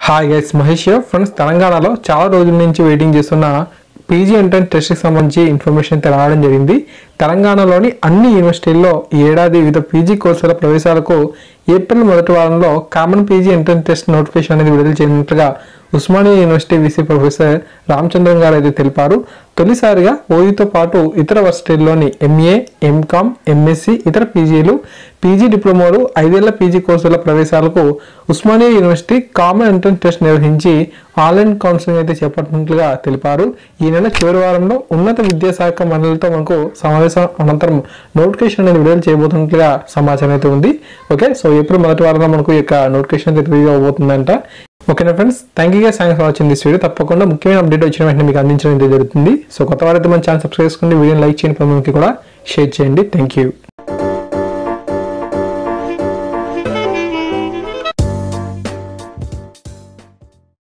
Hi guys, Mahesh friends. తెలంగాణలో చాలా రోజుల నుంచి వెయిటింగ్ చేస్తున్న పీజీ ఎంట్రన్స్ టెస్ట్కి సంబంధించి ఇన్ఫర్మేషన్ అయితే రావడం జరిగింది. తెలంగాణలోని అన్ని యూనివర్సిటీల్లో ఈ ఏడాది వివిధ పీజీ కోర్సుల ప్రవేశాలకు ఏప్రిల్ మొదటి వారంలో common PG entrance test notification అనేది విడుదల చేయనున్నట్లుగా Osmania University VC professor Ramachandran గారు అయితే తెలిపారు. తొలిసారిగా ఓయూతో పాటు ఇతర వర్సిటీల్లోని ఎంఏ, ఎంకామ్, ఎంఎస్సి, ఇతర పీజీలు, పీజీ డిప్లొమాలు, 5 ఏళ్ల పీజీ కోర్సుల ప్రవేశాలకు Osmania University common entrance test నిర్వహించి ఆన్లైన్ కౌన్సిలింగ్ అయితే చేపట్టినట్లుగా తెలిపారు. ఈ నెల చివరి వారంలో ఉన్నత విద్యాశాఖ మండలితో మనకు సమావేశం అనంతరం నోటిఫికేషన్ అనేది విడుదల చేయబోతున్నట్లుగా సమాచారం అయితే ఉంది. ఓకే, సో ఏప్రిల్ మొదటి వారంలో మనకు ఈ యొక్క నోటిఫికేషన్ అయితే రిలీజ్ అవబోతుందంట. ఓకేనా friends, thank you guys for watching this video. తప్పకుండా ముఖ్యమైన అప్డేట్ వచ్చిన వెంటనే మీకు అందించడం అయితే జరుగుతుంది. సో కొత్త వారైతే మన ఛానల్ సబ్స్క్రైబ్ చేసుకోండి, వీడియోని లైక్ చేయండి, పది మందికి కూడా షేర్ చేయండి. Thank you.